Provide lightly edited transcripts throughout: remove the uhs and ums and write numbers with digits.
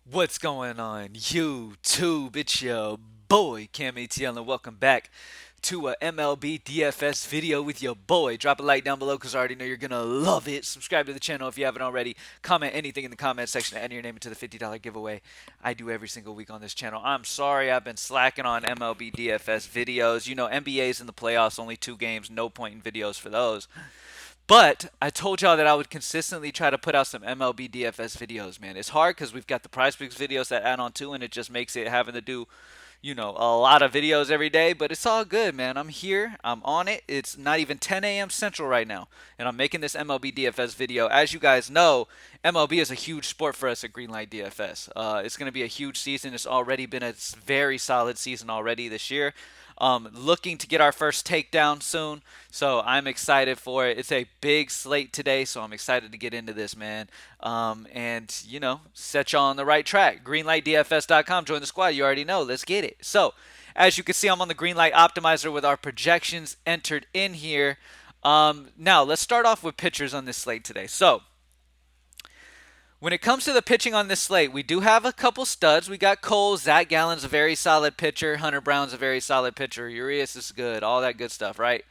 What's going on, YouTube? It's your boy CamATL, and welcome back to a MLB DFS video with your boy. Drop a like down below because I already know you're gonna love it. Subscribe to the channel if you haven't already. Comment anything in the comment section to enter your name into the $50 giveaway I do every single week on this channel. I'm sorry I've been slacking on MLB DFS videos. You know, NBA's in the playoffs, only 2 games, no point in videos for those. But I told y'all that I would consistently try to put out some MLB DFS videos, man. It's hard because we've got the PrizePicks videos that add on too, and it just makes it having to do, a lot of videos every day. But it's all good, man. I'm here. I'm on it. It's not even 10 a.m. Central right now, and I'm making this MLB DFS video. As you guys know, MLB is a huge sport for us at Greenlight DFS. It's going to be a huge season. It's already been a very solid season already this year. Looking to get our first takedown soon, so I'm excited for it. It's a big slate today, so I'm excited to get into this, man. And set y'all on the right track. GreenlightDFS.com. Join the squad. You already know. Let's get it. So, as you can see, I'm on the Greenlight Optimizer with our projections entered in here. Now let's start off with pitchers on this slate today. So, when it comes to the pitching on this slate, we do have a couple studs. We got Cole, Zach Gallen's a very solid pitcher, Hunter Brown's a very solid pitcher, Urias is good, all that good stuff, right?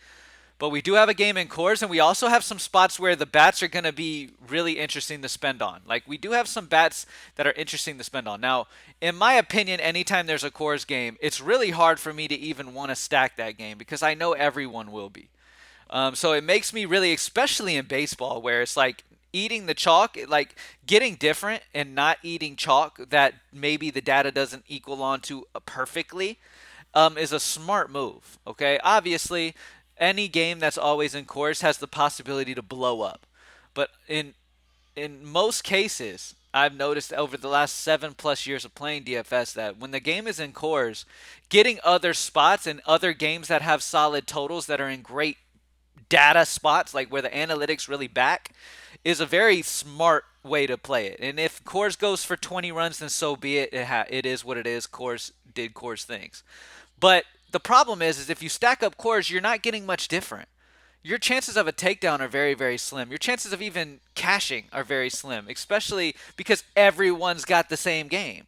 But we do have a game in Coors, and we also have some spots where the bats are going to be really interesting to spend on. Like, we do have some bats that are interesting to spend on. Now, in my opinion, anytime there's a Coors game, it's really hard for me to even want to stack that game because I know everyone will be. So it makes me really, especially in baseball, where it's like eating the chalk, like getting different and not eating chalk that maybe the data doesn't equal onto perfectly, is a smart move. Okay, obviously, any game that's always in course has the possibility to blow up, but in most cases, I've noticed over the last 7+ years of playing DFS that when the game is in cores, getting other spots and other games that have solid totals that are in great data spots, like where the analytics really back, is a very smart way to play it. And if Coors goes for 20 runs, then so be it. It is what it is. Coors did Coors things. But the problem is if you stack up Coors, you're not getting much different. Your chances of a takedown are very, very slim. Your chances of even cashing are very slim, especially because everyone's got the same game.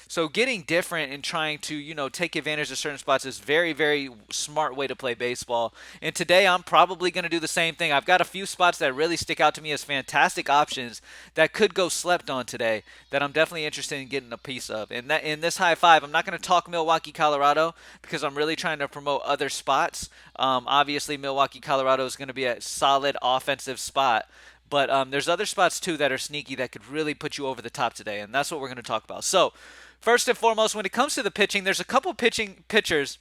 So getting different and trying to, take advantage of certain spots is very, very smart way to play baseball. And today I'm probably going to do the same thing. I've got a few spots that really stick out to me as fantastic options that could go slept on today that I'm definitely interested in getting a piece of. And that in this high five, I'm not going to talk Milwaukee, Colorado because I'm really trying to promote other spots. Obviously, Milwaukee, Colorado is going to be a solid offensive spot. But there's other spots too that are sneaky that could really put you over the top today, and that's what we're going to talk about. So, first and foremost, when it comes to the pitching, there's a couple pitchers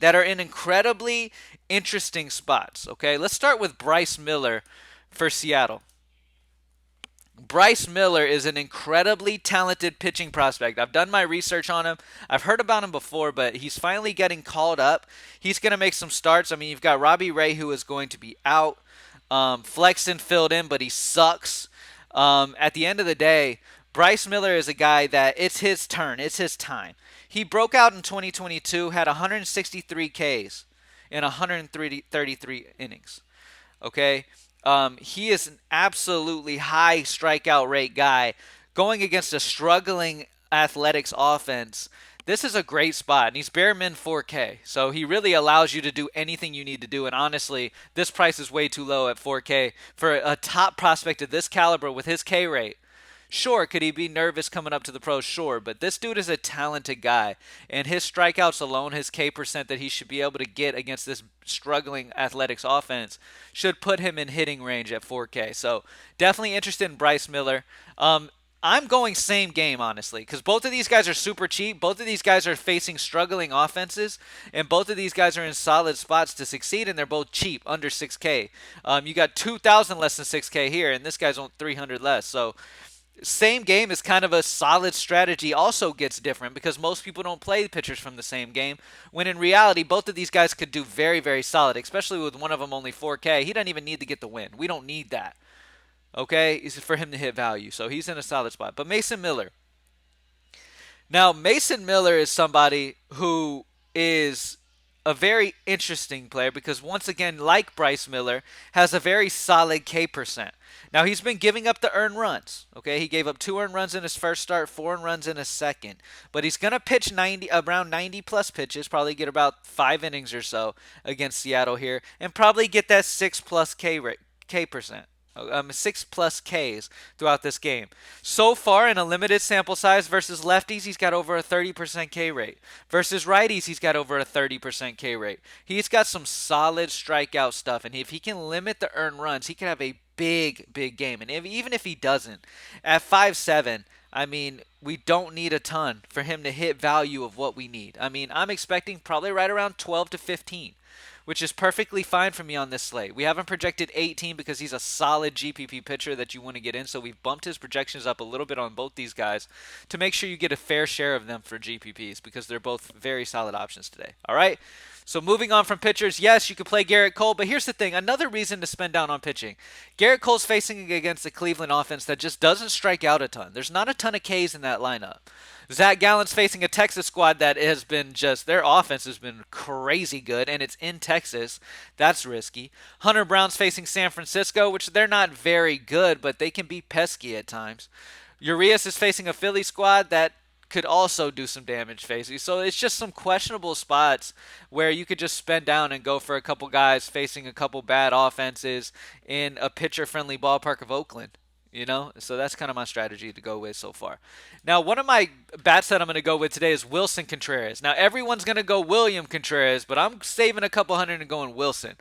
that are in incredibly interesting spots. Okay, let's start with Bryce Miller for Seattle. Bryce Miller is an incredibly talented pitching prospect. I've done my research on him. I've heard about him before, but he's finally getting called up. He's going to make some starts. I mean, you've got Robbie Ray, who is going to be out. Flexen filled in, but he sucks. At the end of the day, Bryce Miller is a guy that it's his turn. It's his time. He broke out in 2022, had 163 Ks in 133 innings. Okay? He is an absolutely high strikeout rate guy going against a struggling athletics offense. This is a great spot, and he's bare min 4K, so he really allows you to do anything you need to do. And honestly, this price is way too low at 4K for a top prospect of this caliber with his K rate. Sure, could he be nervous coming up to the pros? Sure, but this dude is a talented guy, and his strikeouts alone, his K percent that he should be able to get against this struggling athletics offense, should put him in hitting range at 4K. So definitely interested in Bryce Miller. I'm going same game, honestly, because both of these guys are super cheap. Both of these guys are facing struggling offenses, and both of these guys are in solid spots to succeed, and they're both cheap, under 6K. You got 2,000 less than 6K here, and this guy's on 300 less. So same game is kind of a solid strategy. Also gets different because most people don't play pitchers from the same game, when in reality both of these guys could do very, very solid, especially with one of them only 4K. He doesn't even need to get the win. We don't need that. Okay, is for him to hit value, so he's in a solid spot. But Mason Miller, now Mason Miller is somebody who is a very interesting player because once again, like Bryce Miller, has a very solid K percent. Now he's been giving up the earned runs. Okay, he gave up 2 earned runs in his first start, 4 earned runs in his second. But he's gonna pitch around 90 plus pitches, probably get about 5 innings or so against Seattle here, and probably get that 6 plus K percent. 6 plus Ks throughout this game. So far, in a limited sample size versus lefties, he's got over a 30% K rate. Versus righties, he's got over a 30% K rate. He's got some solid strikeout stuff, and if he can limit the earned runs, he can have a big game. And even if he doesn't, at 5'7", I mean, we don't need a ton for him to hit value of what we need. I mean, I'm expecting probably right around 12 to 15. Which is perfectly fine for me on this slate. We haven't projected 18 because he's a solid GPP pitcher that you want to get in, so we've bumped his projections up a little bit on both these guys to make sure you get a fair share of them for GPPs because they're both very solid options today. All right? So moving on from pitchers, yes, you could play Garrett Cole, but here's the thing. Another reason to spend down on pitching. Garrett Cole's facing against the Cleveland offense that just doesn't strike out a ton. There's not a ton of Ks in that lineup. Zach Gallen's facing a Texas squad that has been their offense has been crazy good, and it's in Texas. That's risky. Hunter Brown's facing San Francisco, which they're not very good, but they can be pesky at times. Urias is facing a Philly squad that could also do some damage facing. So it's just some questionable spots where you could just spend down and go for a couple guys facing a couple bad offenses in a pitcher-friendly ballpark of Oakland. So that's kind of my strategy to go with so far. Now, one of my bats that I'm going to go with today is Wilson Contreras. Now, everyone's going to go William Contreras, but I'm saving a couple hundred and going Wilson.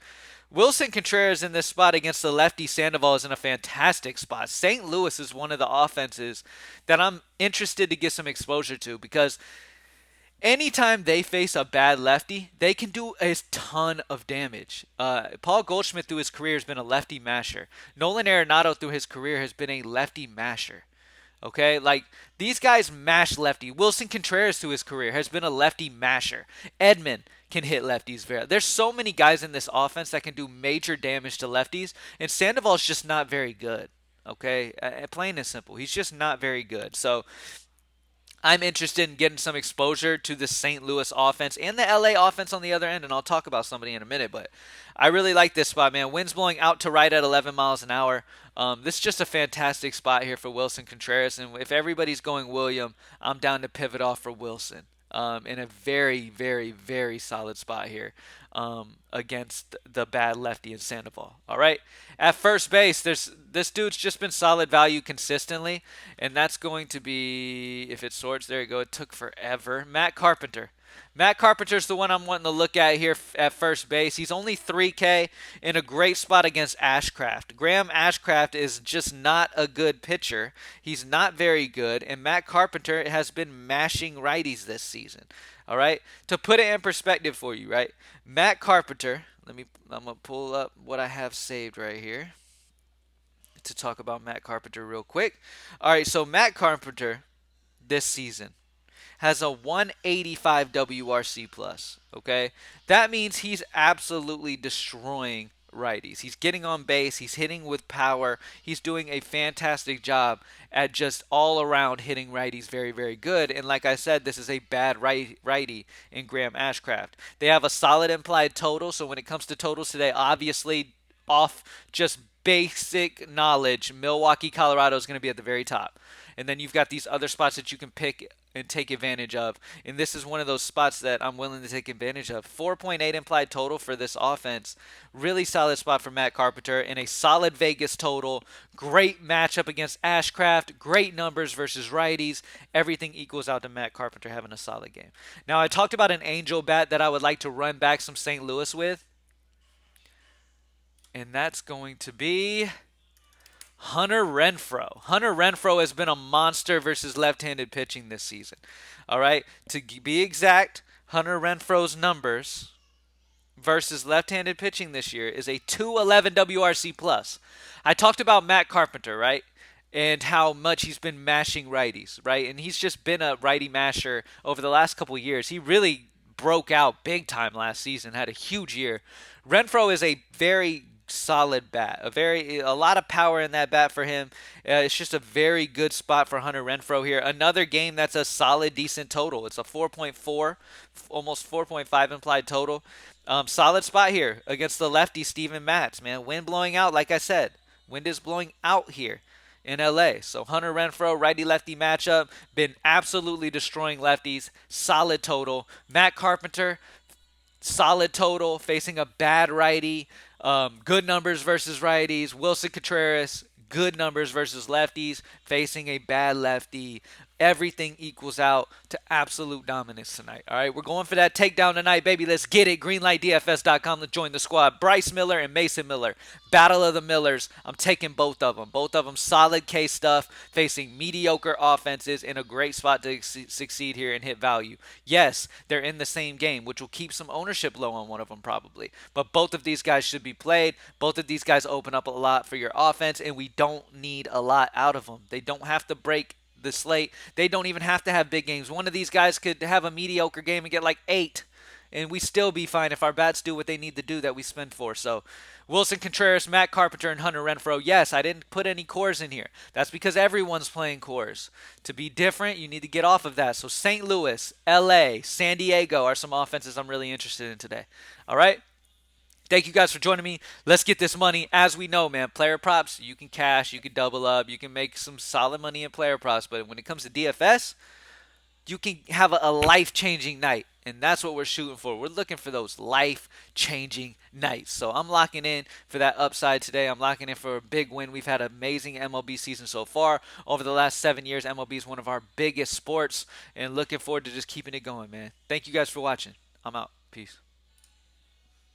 Wilson Contreras in this spot against the lefty Sandoval is in a fantastic spot. St. Louis is one of the offenses that I'm interested to get some exposure to because anytime they face a bad lefty, they can do a ton of damage. Paul Goldschmidt through his career has been a lefty masher. Nolan Arenado through his career has been a lefty masher. Okay, like these guys mash lefty. Wilson Contreras through his career has been a lefty masher. Edman can hit lefties very. There's so many guys in this offense that can do major damage to lefties, and Sandoval's just not very good. Okay, plain and simple, he's just not very good. So I'm interested in getting some exposure to the St. Louis offense and the LA offense on the other end, and I'll talk about somebody in a minute, but I really like this spot, man. Wind's blowing out to right at 11 miles an hour. This is just a fantastic spot here for Wilson Contreras, and if everybody's going William, I'm down to pivot off for Wilson in a very, very, very solid spot here against the bad lefty in Sandoval. All right. At first base, this dude's just been solid value consistently, and that's going to be, if it sorts, there you go. It took forever. Matt Carpenter. Matt Carpenter's the one I'm wanting to look at here at first base. He's only 3K in a great spot against Ashcraft. Graham Ashcraft is just not a good pitcher. He's not very good, and Matt Carpenter has been mashing righties this season. All right? To put it in perspective for you, right? Matt Carpenter, I'm going to pull up what I have saved right here to talk about Matt Carpenter real quick. All right, so Matt Carpenter this season has a 185 WRC plus, okay? That means he's absolutely destroying righties. He's getting on base. He's hitting with power. He's doing a fantastic job at just all around hitting righties very, very good. And like I said, this is a bad righty in Graham Ashcraft. They have a solid implied total. So when it comes to totals today, obviously off just basic knowledge, Milwaukee, Colorado is going to be at the very top. And then you've got these other spots that you can pick and take advantage of. And this is one of those spots that I'm willing to take advantage of. 4.8 implied total for this offense. Really solid spot for Matt Carpenter and a solid Vegas total. Great matchup against Ashcraft. Great numbers versus righties. Everything equals out to Matt Carpenter having a solid game. Now, I talked about an angel bat that I would like to run back some St. Louis with. And that's going to be Hunter Renfroe. Hunter Renfroe has been a monster versus left-handed pitching this season. All right, to be exact, Hunter Renfroe's numbers versus left-handed pitching this year is a 211 WRC plus. I talked about Matt Carpenter, right? And how much he's been mashing righties, right? And he's just been a righty masher over the last couple of years. He really broke out big time last season, had a huge year. Renfroe is a very solid bat. A lot of power in that bat for him. It's just a very good spot for Hunter Renfroe here. Another game that's a solid, decent total. It's a 4.4, almost 4.5 implied total. Solid spot here against the lefty Steven Matz, man. Wind blowing out, like I said. Wind is blowing out here in LA. So Hunter Renfroe, righty-lefty matchup, been absolutely destroying lefties. Solid total. Matt Carpenter, solid total, facing a bad righty. Good numbers versus righties. Wilson Contreras, good numbers versus lefties, facing a bad lefty. Everything equals out to absolute dominance tonight. All right, we're going for that takedown tonight, baby. Let's get it. GreenlightDFS.com to join the squad. Bryce Miller and Mason Miller. Battle of the Millers. I'm taking both of them. Both of them solid case stuff, facing mediocre offenses in a great spot to succeed here and hit value. Yes, they're in the same game, which will keep some ownership low on one of them probably. But both of these guys should be played. Both of these guys open up a lot for your offense, and we don't need a lot out of them. They don't have to break the slate. They don't even have to have big games. One of these guys could have a mediocre game and get like 8, and we still be fine if our bats do what they need to do that we spend for. So Wilson Contreras, Matt Carpenter, and Hunter Renfroe. Yes, I didn't put any cores in here. That's because everyone's playing cores. To be different, you need to get off of that. So St. Louis, LA, San Diego are some offenses I'm really interested in today. All right? Thank you guys for joining me. Let's get this money. As we know, man, player props, you can cash, you can double up, you can make some solid money in player props. But when it comes to DFS, you can have a life-changing night. And that's what we're shooting for. We're looking for those life-changing nights. So I'm locking in for that upside today. I'm locking in for a big win. We've had an amazing MLB season so far. Over the last 7 years, MLB is one of our biggest sports. And looking forward to just keeping it going, man. Thank you guys for watching. I'm out. Peace.